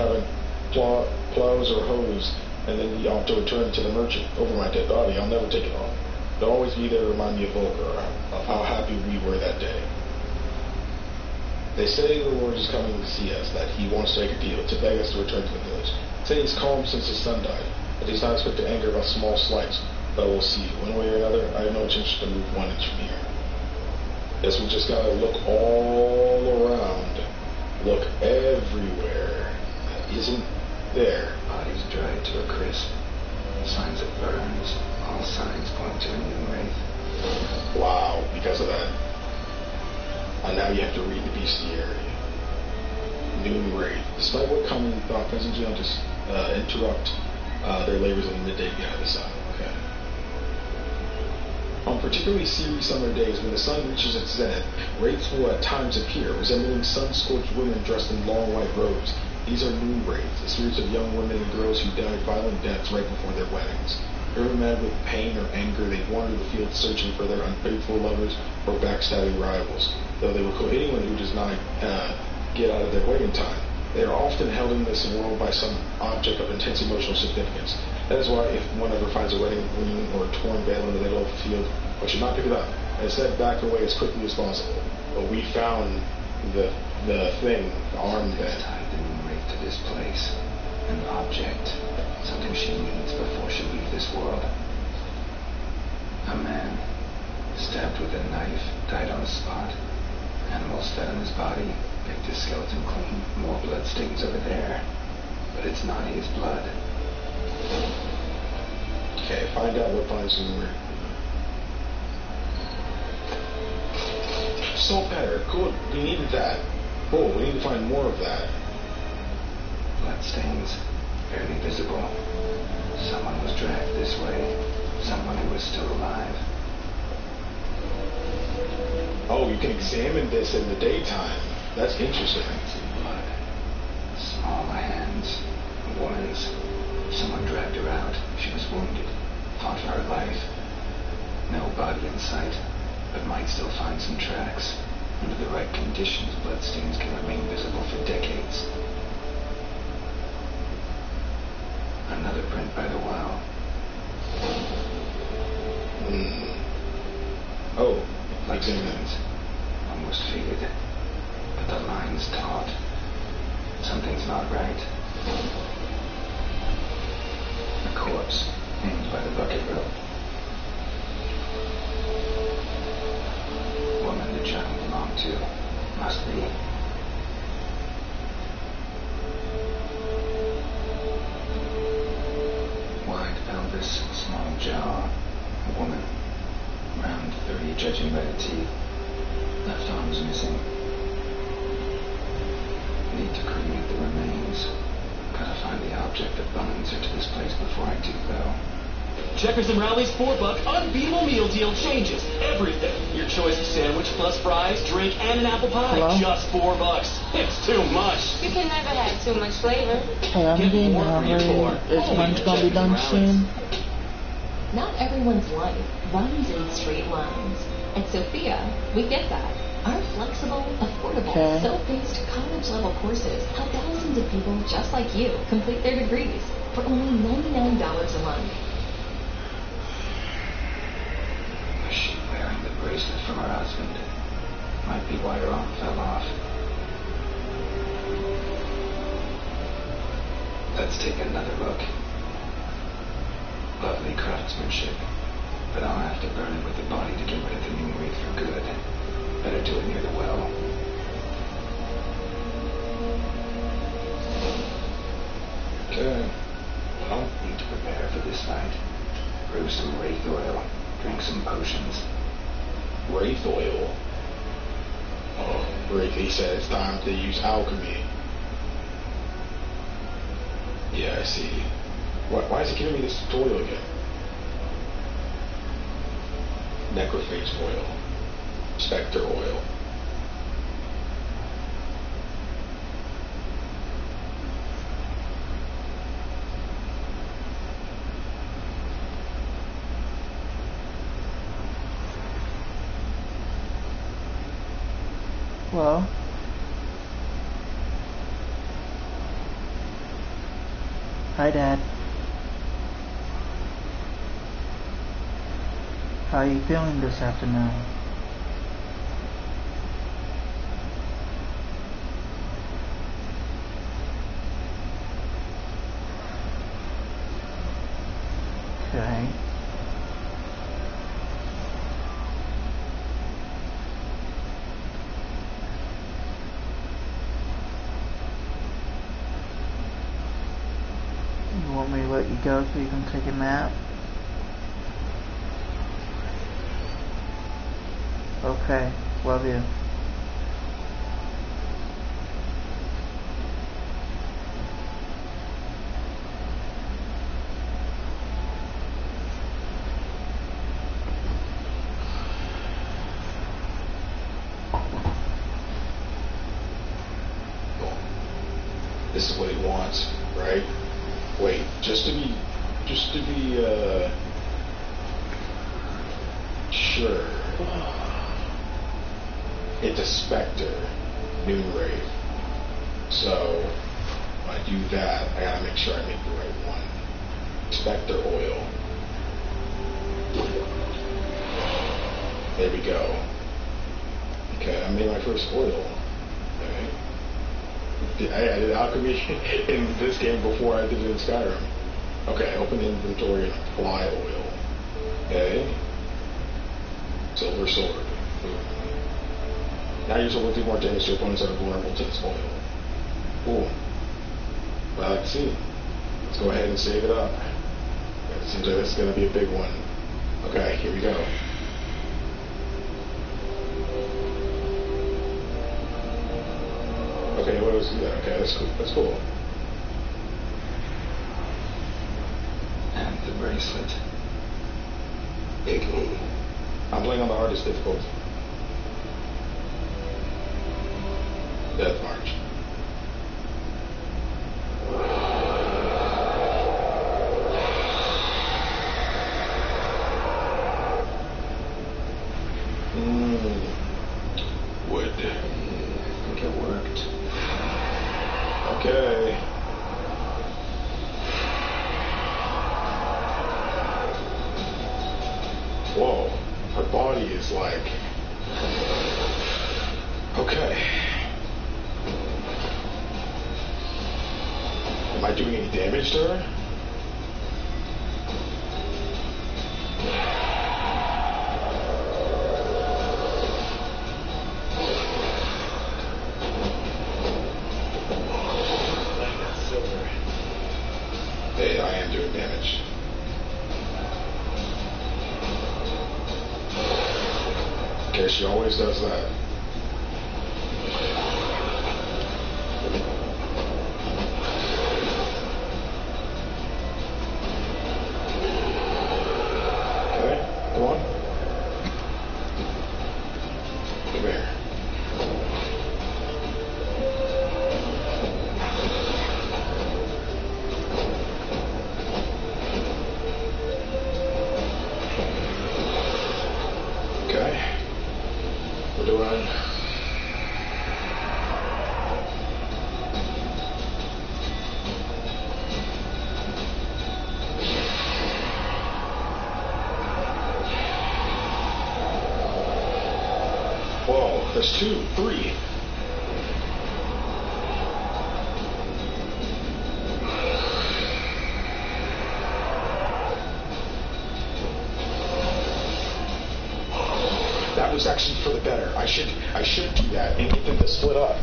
haven't plows or hoes, and then you have to return to the merchant. Over my dead body, I'll never take it off. They'll always be there to remind me of Volker, of how happy we were that day. They say the Lord is coming to see us, that he wants to make a deal, to beg us to return to the village. Say he's calm since his son died, but he's not expected to anger about small slights. But we'll see. One way or another, I have no intention to move 1 inch from here. Guess we just gotta look all around. Look everywhere. That isn't there. Body's dried to a crisp. Signs of burns. All signs point to a new wraith. Wow, because of that. And now you have to read the bestiary. Noon Wraith. Despite what common thought, President Jill just interrupt their labors in the midday behind the sun. Okay. On particularly serious summer days, when the sun reaches its zenith, wraiths will at times appear, resembling sun-scorched women dressed in long white robes. These are moon wraiths, the spirits of young women and girls who died violent deaths right before their weddings. Ever mad with pain or anger, they wander the field searching for their unfaithful lovers or backstabbing rivals. Though they will kill anyone who does not get out of their wedding time. They are often held in this world by some object of intense emotional significance. That is why if one ever finds a wedding ring or a torn veil in the middle of the field, one should not pick it up. Instead, back away as quickly as possible. But we found the thing, the armband. Tied the moon wraith to this place. An object. Something she needs before she leaves this world. A man, stabbed with a knife, died on the spot. Animals fed on his body, picked his skeleton clean. More blood stains over there. But it's not his blood. Okay, find out what finds in the salt pattern. Cool. We needed that. Oh, we need to find more of that. Blood stains. Barely visible. Someone was dragged this way. Someone who was still alive. Oh, you can examine this in the daytime. That's interesting. Blood. Small hands. A woman's. Someone dragged her out. She was wounded. Fought for her life. No body in sight, but might still find some tracks. Under the right conditions, bloodstains can remain visible for decades. Another print by the well. Oh, Like humans, almost faded, but the line's taut. Something's not right. A corpse, hanged by the bucket rope. Woman the child belonged to. Must be. Wide pelvis, small jaw. A woman. Round 30, judging by the teeth. Left arm's missing. Need to cremate the remains. Gotta find the object that binds her to this place before I do, though. Checkers and Rally's $4 unbeatable meal deal changes everything. Your choice of sandwich plus fries, drink, and an apple pie. Hello? Just $4. It's too much. You can never have too much flavor. Hey, I'm getting more for your hungry. $4. Is Only lunch at gonna be Checkers done and soon? Not everyone's life runs in straight lines. At Sophia, we get that. Our flexible, affordable, Okay. self-paced college-level courses help thousands of people just like you complete their degrees for only $99 a month. Was she wearing the bracelet from her husband? Might be why her arm fell off. Let's take another look. Lovely craftsmanship. But I'll have to burn it with the body to get rid of the moon wraith for good. Better do it near the well. Okay. Well, Need to prepare for this night. Brew some wraith oil. Drink some potions. wraith oil. Oh, Wraith said it's time to use alchemy. Yeah, I see. Why is it giving me this tutorial again? Necrophage oil. Spectre oil. Well, Hi, Dad. How are you feeling this afternoon? Okay. You want me to let you go so you can take a nap? Okay, love you. This is what he wants, right? Wait, just to be sure. It's a Spectre, Noon Rave. So when I do that, I gotta make sure I make the right one. Spectre oil. There we go. Okay, I made my first oil. Okay. I did alchemy in this game before I did it in Skyrim. Okay, open the inventory and apply oil. Okay. Silver sword. Boom. Now you're able to do more damage to opponents that are vulnerable to this oil. Cool. Well, let's see. Let's go ahead and save it up. It seems like this is going to be a big one. Okay, here we go. Okay, what else is that? Okay, that's cool. That's cool. And the bracelet. Big E. I'm playing on the hardest difficulty. Death March. Wood. I think it worked. Okay. Whoa. Her body is like... Okay. Am I doing any damage to her? Hey, I am doing damage. Okay, she always does that. Okay, come on. Come here. Okay. We're doing... Whoa, there's 2, 3. That was actually for the better. I should do that and get them to split up.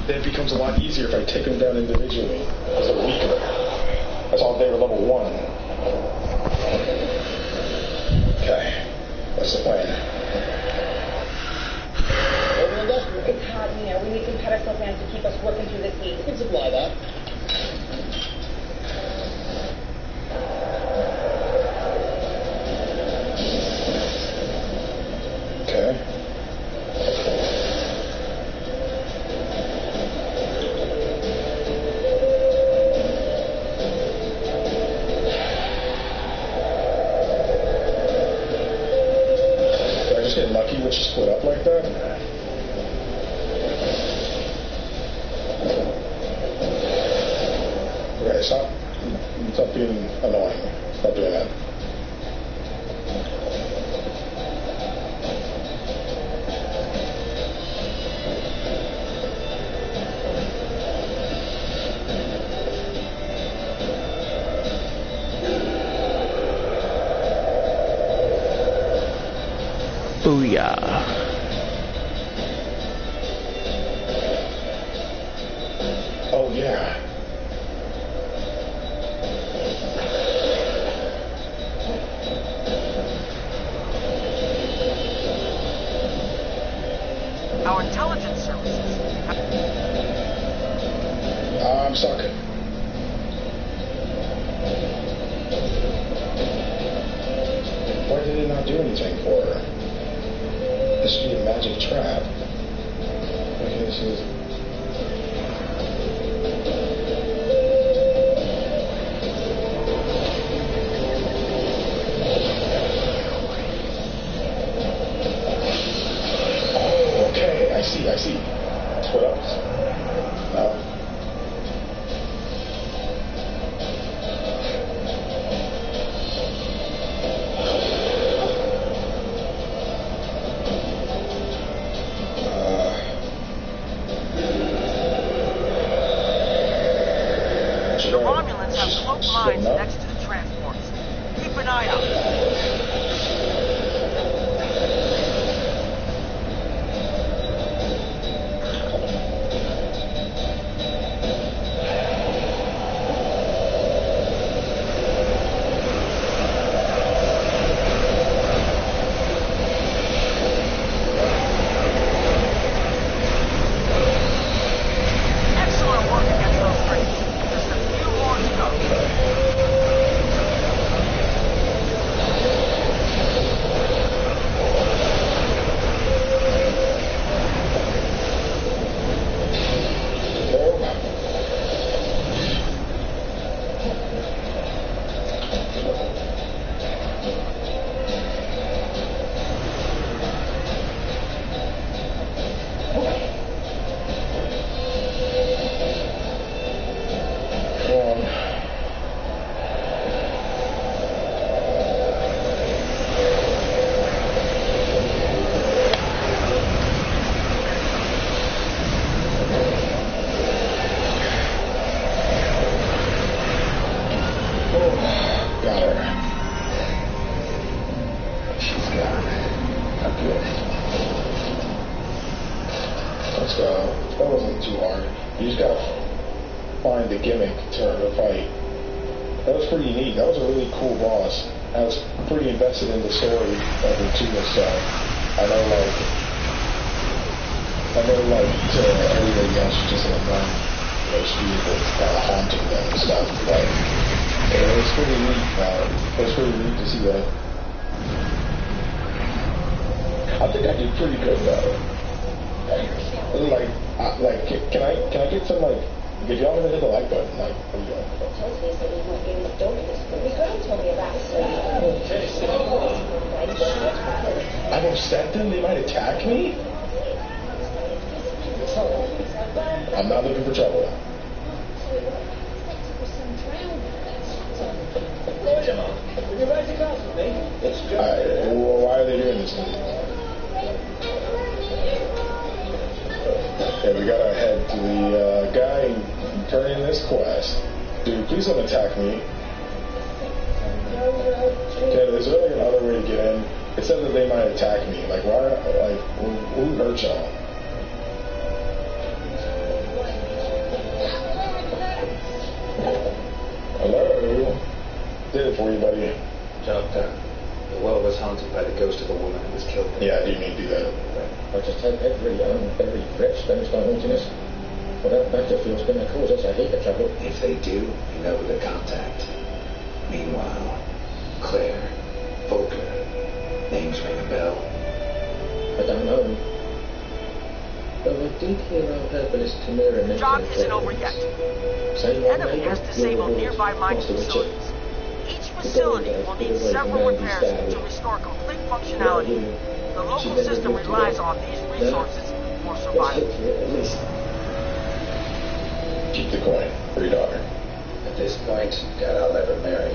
Then it becomes a lot easier if I take them down individually because they're weaker. That's all they were level 1. Okay, that's the plan. It's hot in here. We need some pedestal fans to keep us working through this heat. We can supply that. Okay. Did I just get lucky when she split up like that? being annoying. Stop doing that. Booyah. Oh, yeah. Our intelligence services. I'm stuck. Why did it not do anything for her? This should be a magic trap. Okay, this is... Oh, okay, I see. What else? No. The Romulans have cloak mines next to the transports. Keep an eye out. Excellent work against those things. Just a few more to go. Got her. She's gone. I'm good. Let's go. That wasn't too hard. You just gotta find the gimmick to fight. That was pretty neat. That was a really cool boss. I was pretty invested in the story of the two and stuff. I know, everybody else is just in a run. Those vehicles kind of haunting them and stuff. Like, it was pretty neat. It was pretty neat to see that. I think I did pretty good though. Can I get some if y'all ever hit the like button, what are you doing? Totally said he might give me stories. But we couldn't tell me about it. I've upset them? They might attack me? I'm not looking for trouble. Well, why are they doing this? Okay, we gotta head to the guy and turn in this quest. Dude, please don't attack me. Okay, there's really another way to get in. It said that they might attack me. Who hurt y'all? Hello? Did it for you, buddy. Job done. The well was haunted by the ghost of a woman who was killed. Yeah, you need to do that. I just hope every rich don't start haunting us. Well, that battlefield going to cause us a heap of trouble. If they do, you know who to contact. Meanwhile, Claire, Volker, names ring a bell. I don't know. Though I did hear our herbalist Tamira mention... The job isn't over yet. Say The enemy has disabled nearby mining facilities. Each facility will need several repairs to restore complete functionality. The local system relies on these resources for survival. Keep the coin for your daughter. At this point, point, God, I'll never marry.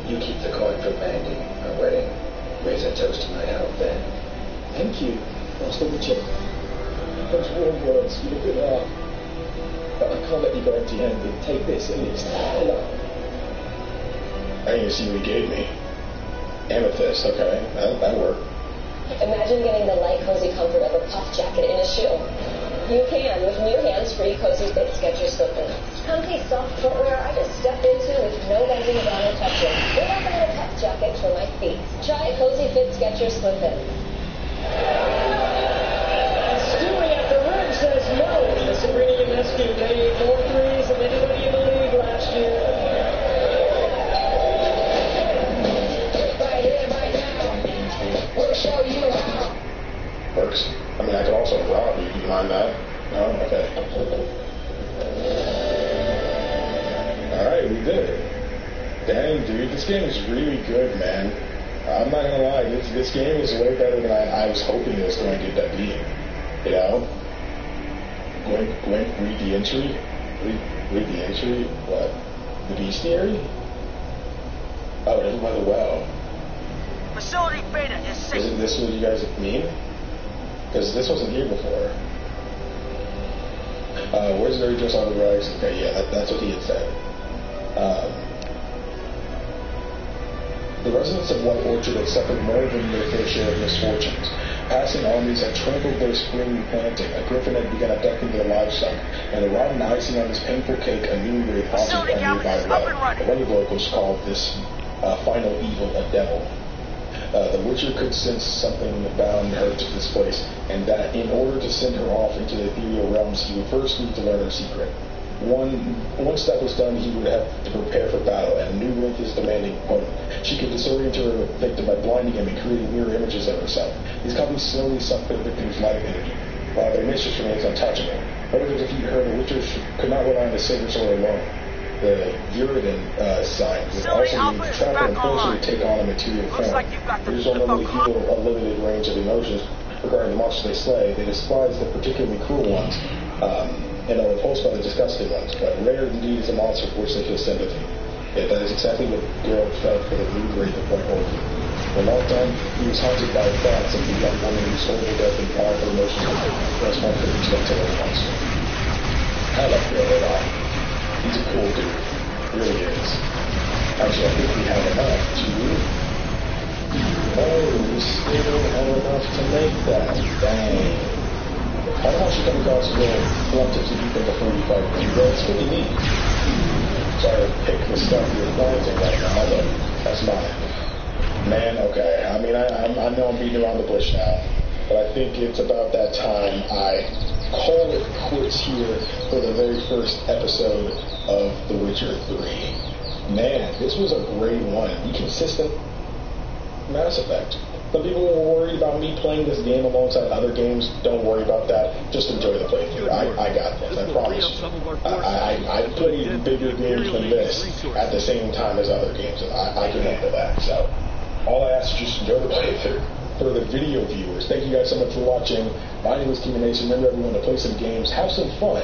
You keep the coin for Mandy, our wedding. Raise a toast to my health then. Thank you, Master Witcher. Those warm words with a good heart. But I can't let you go empty-handed. Take this at least. Hello. I didn't even see what he gave me. Amethyst, okay. That'll work. Imagine getting the light, cozy comfort of a puff jacket in a shoe. You can with new hands-free Cozy Fit Skechers slip-ins. Comfy, soft footwear I just step into with no bending down or touching. What about a puff jacket for my feet? Try Cozy Fit Skechers slip-ins. Stewie at the rim says no. The Sabrina Ionescu made more threes than anybody in the league last year. Right here, right now. We'll show you how. Works. I mean, I could also rob you. Do you mind that? No? Okay. Alright, we did it. Dang, dude, this game is really good, man. I'm not gonna lie, this game is way better than I was hoping it was going to get that beat. You know? Read the entry? Read the entry? What? The bestiary? Oh, it is by the well. Facility Beta is safe. Isn't this what you guys mean? Because this wasn't here before. Where's the redress on the rugs? Okay, yeah, that's what he had said. The residents of White Orchard had suffered more than their fair share of misfortunes. Passing armies had trampled their spring planting, a griffin had begun abducting their livestock, and the rotten icing on this painful cake, a new grave haunted a nearby well. The weather locals called this final evil a devil. The Witcher could sense something bound her to this place, and that in order to send her off into the ethereal realms, he would first need to learn her secret. Once that was done, he would have to prepare for battle, and a new ruthless demanding opponent. She could disorient her victim by blinding him and creating mirror images of herself. These copies slowly suck the victim's life energy, while their mistress remains untouchable. In order to defeat her, the Witcher could not rely on the silver sword alone. The Uridan sign would also need to trap her and force her to take on a material form. Witchers don't normally feel a limited range of emotions regarding the monsters they slay. They despise the particularly cruel ones, and are repulsed by the disgusting ones, but rare indeed is a monster for which they feel sympathy. Yet that is exactly what Geralt felt for the blue wraith of White Orchard. When all done, he was haunted by thoughts of the young woman whose horrible death and powerful emotions transformed her into a terrible monster. I love Geralt a lot. He's a cool dude. Really is. Actually, I think we have enough to... Oh, we still have enough to make that. Dang. I don't want you to come across real collective to people before you fight them. But it's pretty neat. Sorry to pick the stuff you're planting right now, but that's mine. Man, okay. I mean, I know I'm beating around the bush now, but I think it's about that time I call it quits here for the very first episode of The Witcher 3. Man, this was a great one. Be consistent. Mass Effect. Some people were worried about me playing this game alongside other games. Don't worry about that. Just enjoy the playthrough. I got this. I promise. I played bigger games than this at the same time as other games, and I can handle that. So all I ask is just enjoy the playthrough. For the video viewers, thank you guys so much for watching. My name is King Nation. Remember, everyone, to play some games, have some fun,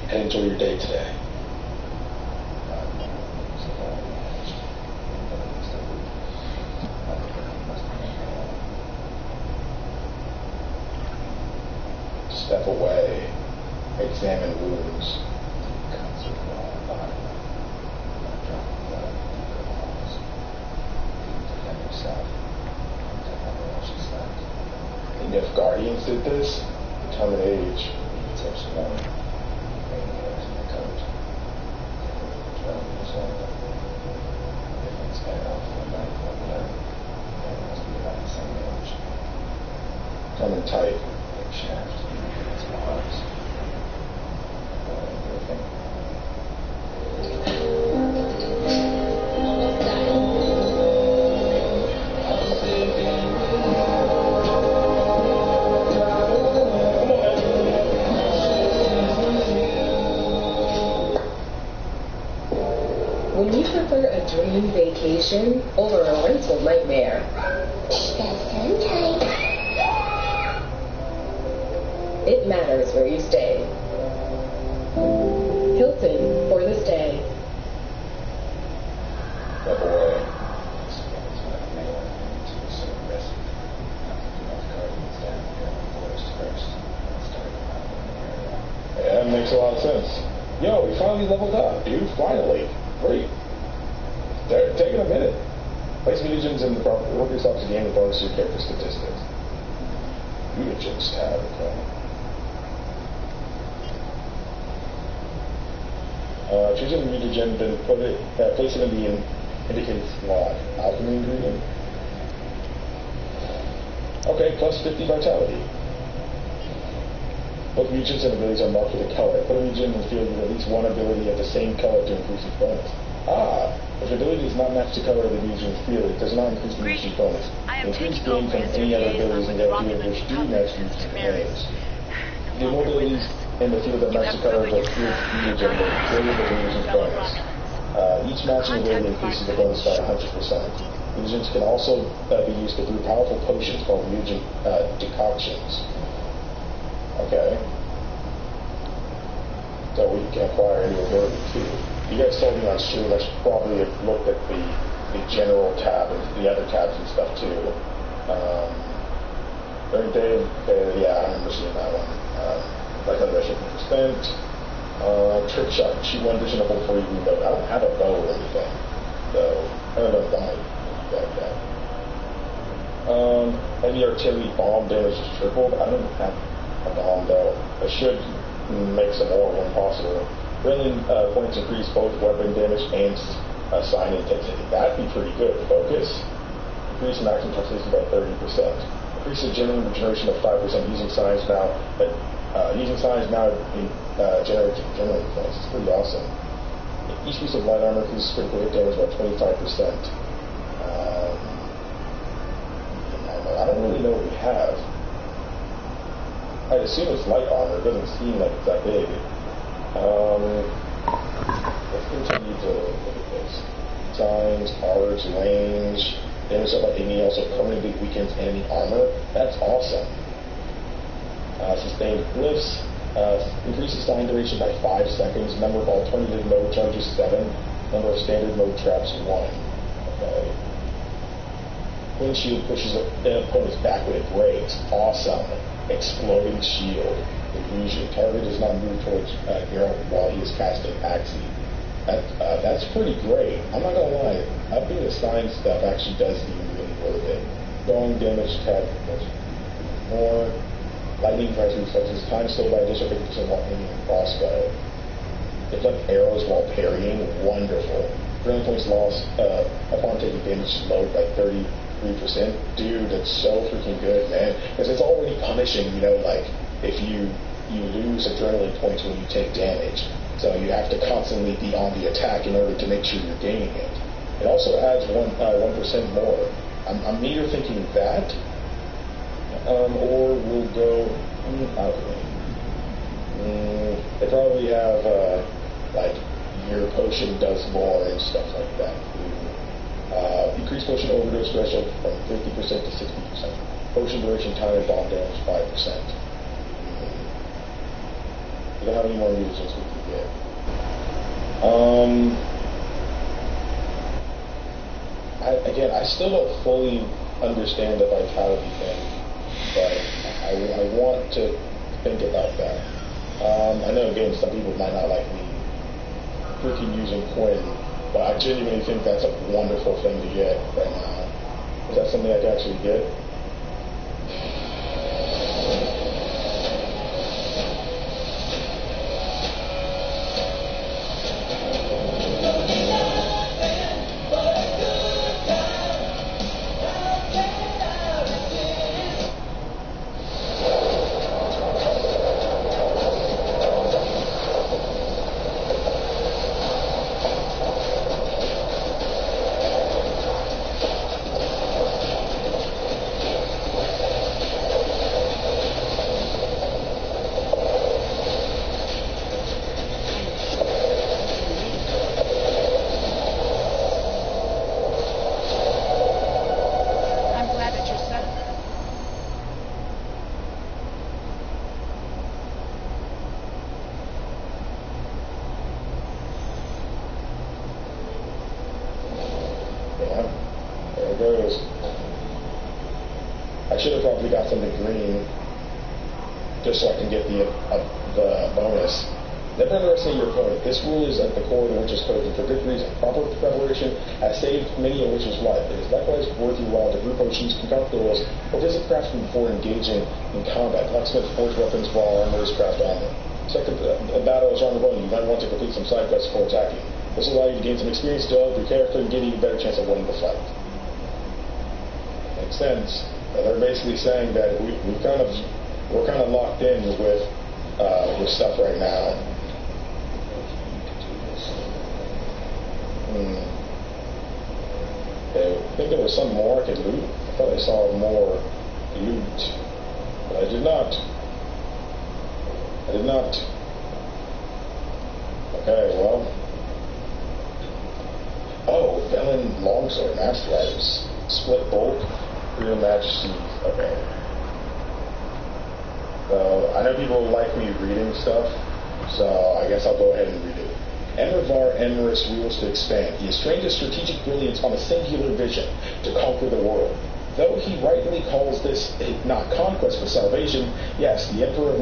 and enjoy your day today. Step away. Examine wounds. And if Guardians did this, determine age. Tips 1. Coming tight. Shaft. Would you prefer a dream vacation over a rental nightmare? It matters where you stay. Hilton for the stay. finally leveled up, dude. Finally. Great. Taking a minute. Place mutagens in the proper order stops to gain the bonus to your character statistics. Mutagens tab, okay. Choosing the mutagen, then place it in the indicated slot. Alchemy ingredient. Okay, plus 50 vitality. Both mutagens and abilities are marked with a color. Put a mutagen in the field with at least one ability of the same color to increase its bonus. If the ability does not match the color of the mutagen's field, it does not increase the mutagen's bonus. Increase gain from any other abilities in the field which do match the mutagen's names. The more abilities in the field that match the color of the field mutagen, the greater the mutagen's bonus. Each matching ability increases the bonus by 100%. Mutagens can also be used to brew powerful potions called mutagen decoctions. Okay. So we can acquire a new ability too. You guys told me on stream I should probably have looked at the general tab and the other tabs and stuff too. During day, yeah, I remember seeing that one. Like I should spent. Trick shot, shoot one additional before you reload. I don't have a bow or anything, so I don't know if that like that. Heavy artillery bomb damage is tripled. I don't have a bomb though. I should make some more when possible. Brilliant points increase both weapon damage and sign intensity. That'd be pretty good. Focus. Increase maximum toxicity by 30%. Increase the general regeneration of 5% using signs now. But using signs now generates general points. It's pretty awesome. Each piece of light armor increases critical hit damage by 25%. I don't really know what we have. I'd assume it's light armor. It doesn't seem like it's that big. Let's continue to look at this. Signs, cards, range, damage up by enemy also permanently weakens enemy armor. That's awesome. Sustained glyphs. Increases sign duration by 5 seconds. Number of alternative mode charges 7. Number of standard mode traps 1. Okay. Wind shield pushes opponents back when it breaks. Awesome. Exploding shield. Illusion. Target does not move towards Geralt while he is casting Axie. That's pretty great. I'm not gonna lie. Upping the sign stuff actually does seem really worth it. Throwing damage tab more. Lightning price reflexes. Time slowed by additional 50% while aiming a crossbow. Deflect arrows while parrying. Wonderful. Brilliant points lost upon taking damage slowed by 33%. Dude, that's so freaking good, man. Because it's already punishing, like, if you lose adrenaline points when you take damage. So you have to constantly be on the attack in order to make sure you're gaining it. It also adds 1% more. I'm neither thinking that, or we'll go alchemy. They probably have, like, your potion does more and stuff like that. Increase potion overdose threshold from 50% to 60%. Potion duration, time, and bomb damage 5%. We don't have any more mutagens we can get. I still don't fully understand the vitality thing, but I want to think about that. I know, again, some people might not like me freaking using Quinn, but I genuinely think that's a wonderful thing to get right now. Is that something I can actually get? I should have probably got something green just so I can get the bonus. Never underestimate your opponent. This rule is at the core of the Witcher's code, and for good reason. Proper preparation has saved many a Witcher's life. It is likewise worth your while to brew potions, concoct the rules, or visit craftsmen before engaging in combat. Blacksmiths forge weapons, while armorers craft armor. Second, a battle is on the run. You might want to complete some side quests before attacking. This will allow you to gain some experience, develop your character, and give you a better chance of winning the fight. Makes sense. They're basically saying that we're kind of locked in with stuff right now. I think there was some more I could loot. I thought I saw more loot, but I did not. Okay, well. Oh, Velen Longsword, Master Items. Split Bolt, Real Majesty. Okay. So, I know people like me reading stuff, so I guess I'll go ahead and read it. Enrivar Emrys rules to expand. He has trained his strategic brilliance on a singular vision to conquer the world. Though he rightly calls this not conquest but salvation, yes, the Emperor of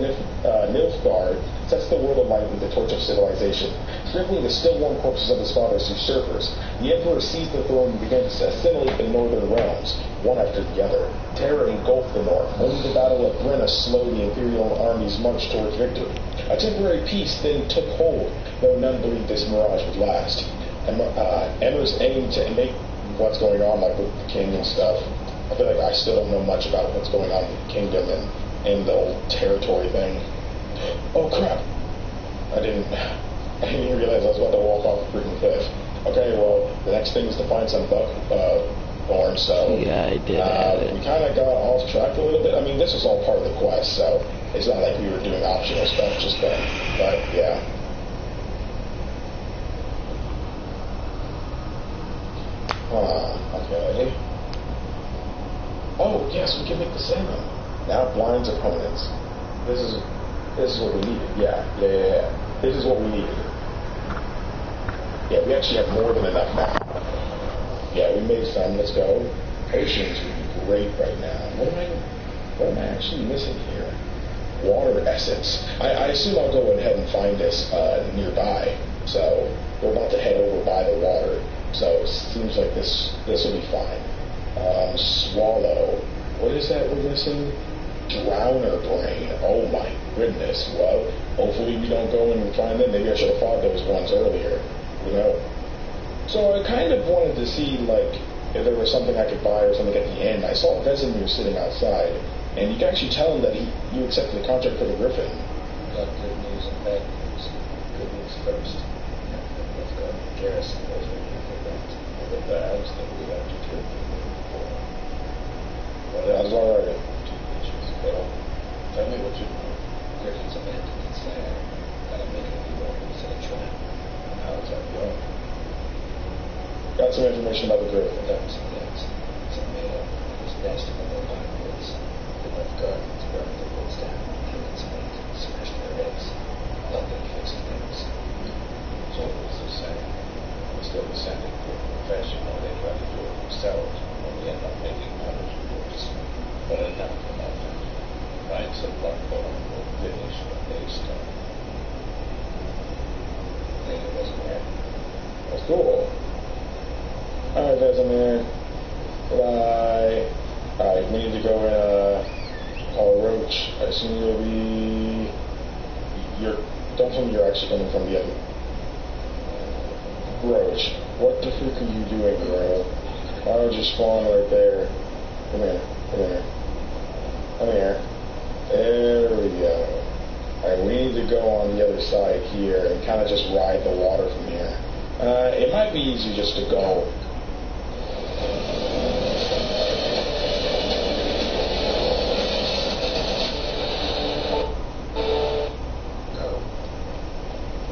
Nilfgaard sets the world alight with the torch of civilization, sprinkling the still-warm corpses of his father's usurpers. The Emperor seized the throne and began to assimilate the northern realms, one after the other. Terror engulfed the north. Only the Battle of Brenna slowed the Imperial army's march towards victory. A temporary peace then took hold, though none believed this mirage would last. Emrys aimed to make what's going on, like with the king and stuff. I feel like I still don't know much about what's going on with the kingdom and the old territory thing. Oh crap! I didn't even realize I was about to walk off a freaking cliff. Okay, well, the next thing is to find some buckthorn, so... Yeah, I did. We kind of got off track a little bit. I mean, this was all part of the quest, so it's not like we were doing optional stuff just then. But, yeah. Okay. Oh, yes, we can make the salmon. Now it blinds opponents. This is what we needed. Yeah. This is what we needed. Yeah, we actually have more than enough now. Yeah, we made some. Let's go. Potions would be great right now. What am I actually missing here? Water essence. I assume I'll go ahead and find this nearby. So we're about to head over by the water. So it seems like this will be fine. Swallow. What is that we're missing? Drowner brain. Oh my goodness. Well, hopefully we don't go and find them. Maybe I should have fought those ones earlier. You know. So I kind of wanted to see, like, if there was something I could buy or something at the end. I saw Vesemir sitting outside, and you can actually tell him that you accepted the contract for the Griffin. Got good news and bad news. Good news first. Let's go. Garrison knows what you think about. The bad is that we have to kill people before. Well, that was alright. Two issues. Well, tell me what you know. Griffin's a man to consider. Gotta make it be open to the trap. How's that going? Got some information about the Griffin. Got some things. It's a male. His nest in the Lowline woods. The left guardians burned the woods down, killed its mate, smashed their eggs. London fixed things. So it was the same. We're still descending from a profession while they try to do it themselves, and we end up making others worse. But enough about that. Find some buckthorn will finish what they start. Later wasn't there. That's cool. Alright, Vesemir. Goodbye. Alright, we need to go and call Roach. I assume you'll be... Don't tell me you're actually coming from the other... Roach. What the frick are you doing, bro? Why don't you spawn right there? Come here. Come here. Come here. There we go. Alright, we need to go on the other side here and kind of just ride the water from here. It might be easier just to go.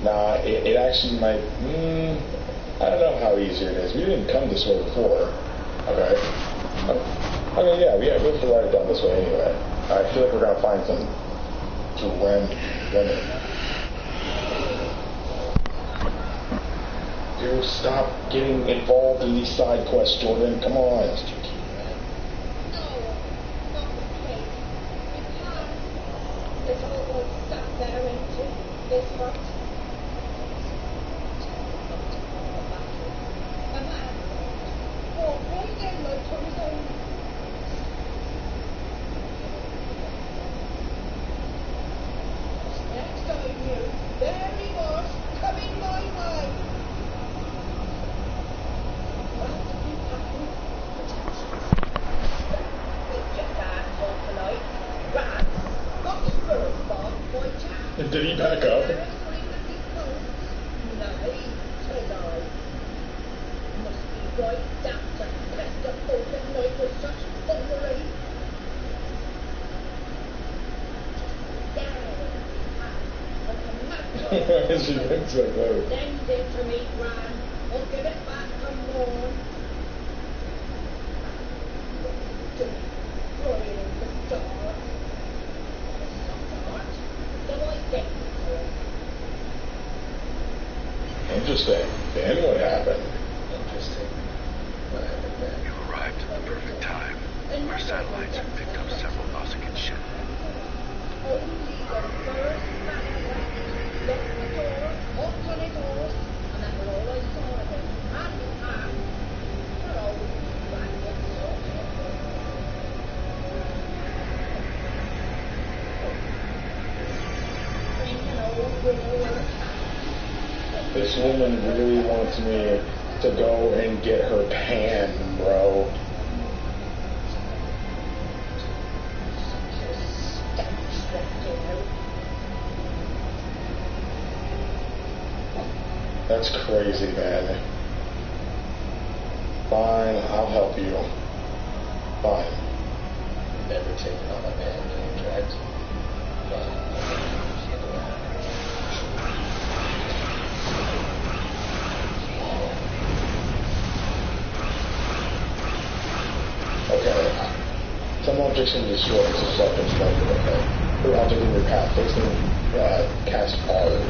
Nah, it actually might... I don't know how easier it is. We didn't come this way before. Okay. I mean, yeah, we have to ride it down this way anyway. I feel like we're going to find some women. Dude, stop getting involved in these side quests, Jordan. Come on. No, not okay. Because it's all about stop bettering to this month. She looks so close. Send it to me, Gran. I'll give it back on morn. Flying in the dark. So I get Interesting. Then what happened? Interesting. What happened then? You arrived at the perfect time. Our satellites have picked up several Nausicaan ships. only the first man locked the door, hopped on his horse, and that was all I saw of him. And for old ragged bring an old widow and a cat. This woman really wants me to go and get her pan, bro. That's crazy, man. Fine, I'll help you. Fine. Never taken on a man contract. Okay. Some objects can be destroyed, so self-destructive, okay? Her object in your path, facing cast hard.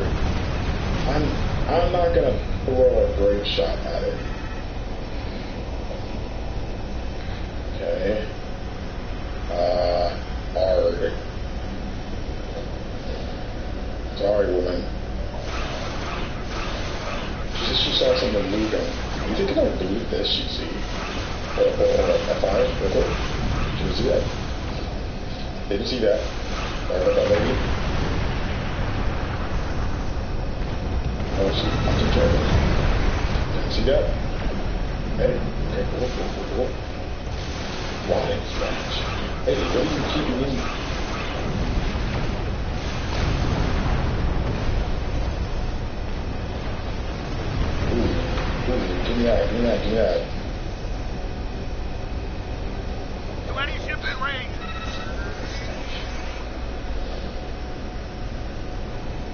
I'm not gonna throw a great shot at it. Okay. Hard. Sorry, woman. She saw something moving. You think if I believe this, she'd see. Hold up, F5, real quick. She didn't see that. Didn't see that. Sorry about that, lady. Oh, she popped in trouble. Didn't see that. Hey, okay, cool. Rotting flash. Hey, what are you keeping in? Ooh, give me that. Do any ships in range?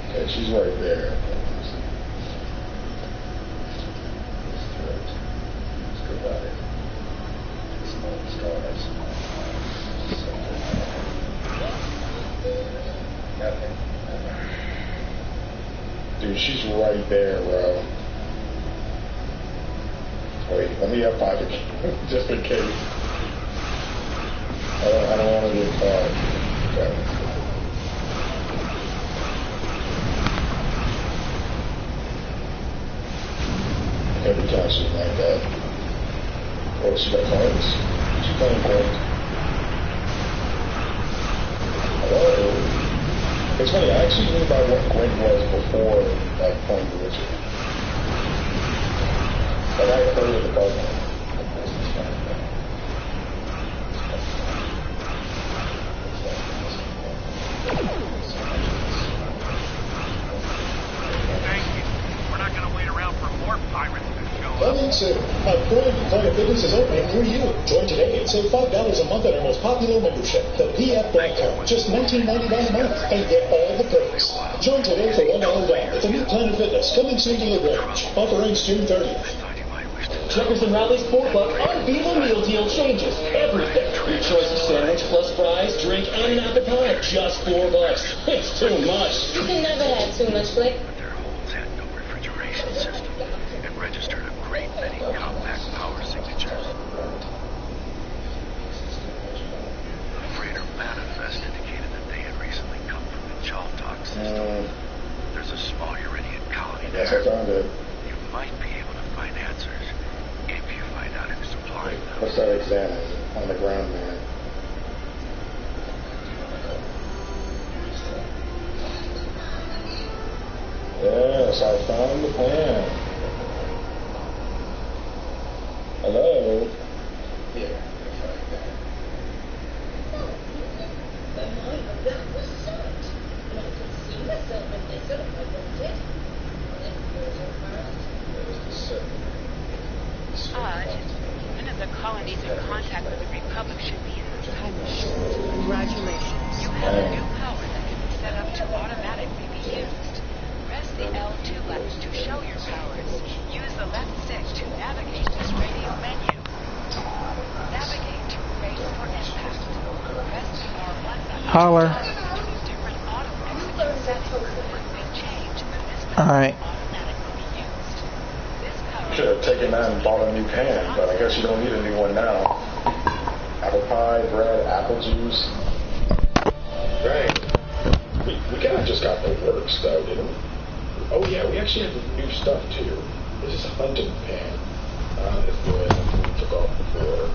Okay, she's right there. Let's go about it. Small stars. Nothing. Dude, she's right there, bro. Wait, let me F5 again, just in case. I don't want to get caught. Okay. Every time she's like that. Oh, she got cards? She's playing cards. Hello? It's funny, I actually knew about what Gwent was before, like, playing the Witcher. But I heard of the card name. Thank you. We're not gonna wait around for more pirates to show up. Coming soon. Our Planet Fitness is opening for you. Join today and save $5 a month on our most popular membership, the PF Black Card. Just $19.99 a month and get all the perks. Join today for $1 down at the new Planet Fitness, coming soon to LaGrange. Offer ends June 30th. Checkers and Rally's $4 unbeatable meal deal changes everything. Your choice of sandwich plus fries, drink, and an apple pie. Just $4. It's too much. You can never have too much flavor. But their holds had no refrigeration system and registered a great many compact power signatures. The freighter manifest indicated that they had recently come from the Chaltok system. There's a small Uridian colony there. Yes, I found it. You might be able to find answers if you find out who's supplying them. Let's start examining on the ground, man. Yes, I found the plan. Hello? Here, I find that. The mind of that was shut. And I could see myself in this if I wanted. Then there's your first. There's the serpent. None of the colonies in contact with the Republic should be in this time machine. Congratulations. You have a new power that can be set up to automatically be used. Rest the L2 buttons to show your powers. Use the left stick to navigate this radio menu. Navigate to race for impact. Press the R1 button. Holler. Different auto execute settings may change, but this Alright. automatically be used. This power Should have taken that and bought a new pan, but I guess you don't need a new one now. Apple pie, bread, apple juice. Dang. We kind of just got the works, though, didn't we? Oh, yeah, we actually have new stuff, too. This is a hunting pan. It's the one we took off before.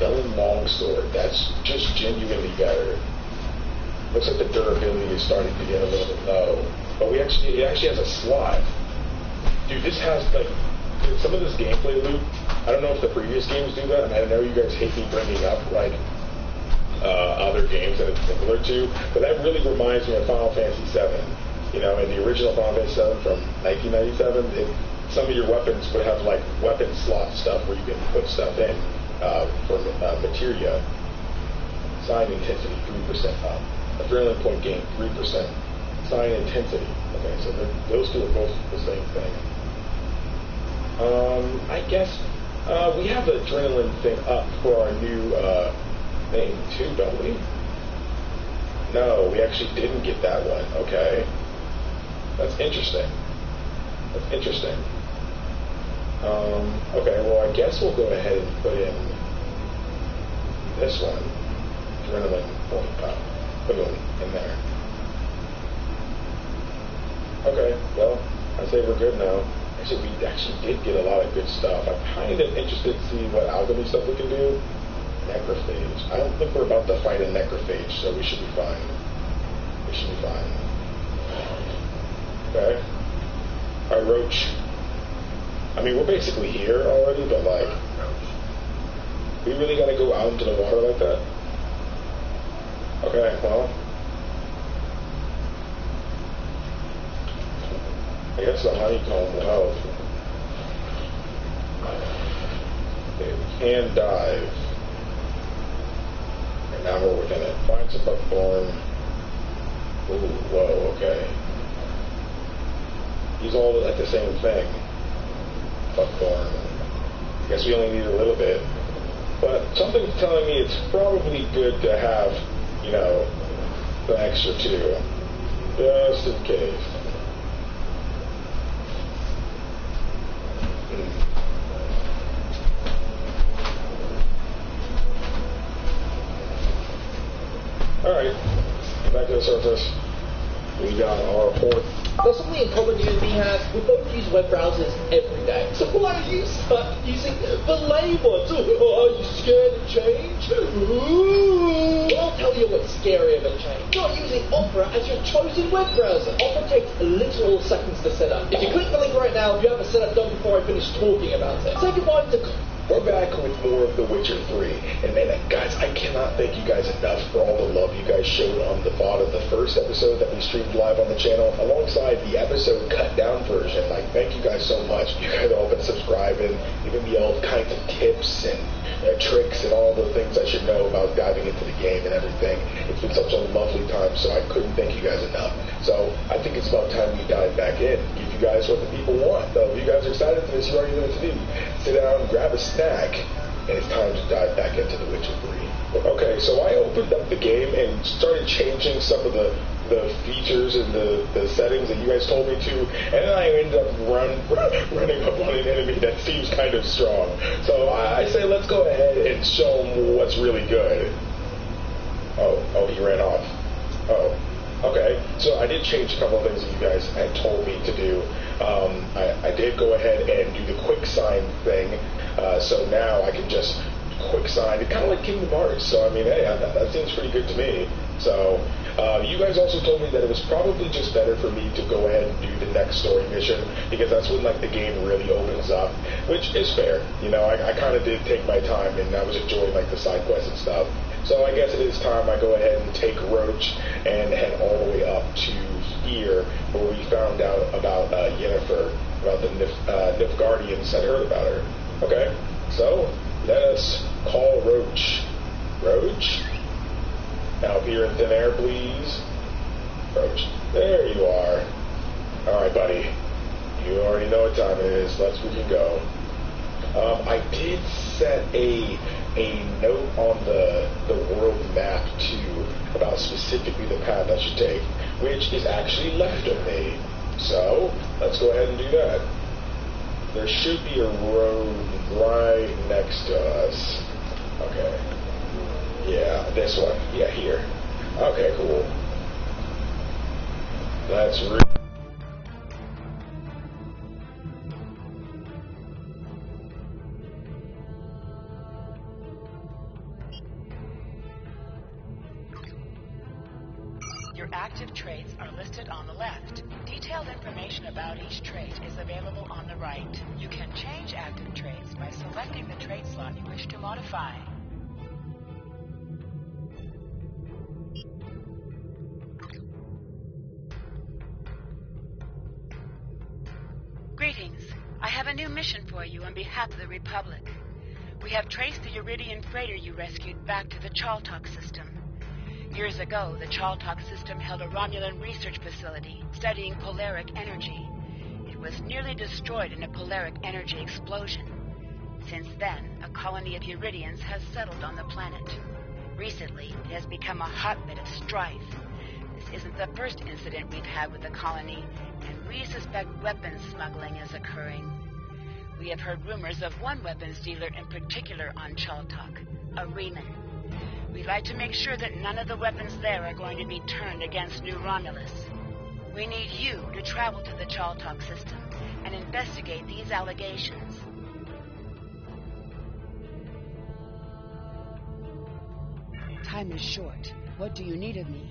Bell and long sword. That's just genuinely better. Looks like the durability is starting to get a little bit low. But it actually has a slot. Dude, this has, like, some of this gameplay loop. I don't know if the previous games do that, and I know you guys hate me bringing up, like, other games that it's similar to, but that really reminds me of Final Fantasy VII. You know, in the original Final Fantasy VII from 1997, some of your weapons would have, like, weapon slot stuff where you can put stuff in for materia. Sign intensity, 3% up. Adrenaline point gain, 3%. Sign intensity. Okay, so those two are both the same thing. I guess we have the adrenaline thing up for our new thing too, don't we? No, we actually didn't get that one. Okay. That's interesting. That's interesting. Okay, well, I guess we'll go ahead and put in this one. Adrenaline point up. Boom, in there. Okay, well, I say we're good now. Actually, we actually did get a lot of good stuff. I'm kind of interested to see what alchemy stuff we can do. Necrophage. I don't think we're about to fight a necrophage, so we should be fine. We should be fine. Okay. Alright, Roach. I mean, we're basically here already, but, like, we really gotta go out into the water like that? Okay, well, I guess the honeycomb will help. Okay, we can dive. And now we're within it. Find some buckthorn. Ooh, whoa, okay. These all look like the same thing. Buckthorn. I guess we only need a little bit. But something's telling me it's probably good to have, you know, an extra two. Just in case. Alright, back to the surface. We got our port. There's something in common you and me have. We both use web browsers every day. So why are you stuck using the labels? Oh, are you scared of change? Ooh. I'll tell you what's scary about change. Not using Opera as your chosen web browser. Opera takes literal seconds to set up. If you click the link right now, you have a setup done before I finish talking about it. Say goodbye to... We're back with more of The Witcher 3. And man, guys, I cannot thank you guys enough for all the love you guys showed on the VOD of the first episode that we streamed live on the channel, alongside the episode cut down version. Like, thank you guys so much. You guys all been subscribing, giving me all kinds of tips and tricks and all the things I should know about diving into the game and everything. It's been such a lovely time, so I couldn't thank you guys enough. So I think it's about time we dive back in. Give you guys what the people want. So if you guys are excited for this, you already know what to do. Sit down, grab a snack, and it's time to dive back into The Witcher 3. Okay, so I opened up the game and started changing some of the features and the settings that you guys told me to, and then I ended up running up on an enemy that seems kind of strong. So I say let's go ahead and show him what's really good. Oh, he ran off. Oh, okay. So I did change a couple of things that you guys had told me to do. I did go ahead and do the quick sign thing, so now I can just quick sign. It's kind of like Kingdom Hearts, so I mean, hey, that seems pretty good to me. So you guys also told me that it was probably just better for me to go ahead and do the next story mission, because that's when like the game really opens up, which is fair. You know, I kind of did take my time, and I was enjoying like the side quests and stuff. So I guess it is time I go ahead and take Roach and head all the way up to here, where we found out about Yennefer, about the Nilfgaardians. I'd heard about her. Okay, so let us call Roach. Roach? Now appear in thin air, please. Roach. There you are. Alright, buddy. You already know what time it is. Let's freaking go. I did set a note on the world map too about specifically the path I should take, which is actually left of me. So, let's go ahead and do that. There should be a road right next to us. Okay. Yeah, this one. Yeah, here. Okay, cool. That's Your active traits are listed on the left. Detailed information about each trait is available on the right. You can change active traits by selecting the trait slot you wish to modify. Greetings. I have a new mission for you on behalf of the Republic. We have traced the Uridian freighter you rescued back to the Chaltok system. Years ago, the Chaltok system held a Romulan research facility studying polaric energy. It was nearly destroyed in a polaric energy explosion. Since then, a colony of Uridians has settled on the planet. Recently, it has become a hotbed of strife. This isn't the first incident we've had with the colony, and we suspect weapons smuggling is occurring. We have heard rumors of one weapons dealer in particular on Chaltok, a Reman. We'd like to make sure that none of the weapons there are going to be turned against New Romulus. We need you to travel to the Chaltok system and investigate these allegations. Time is short. What do you need of me?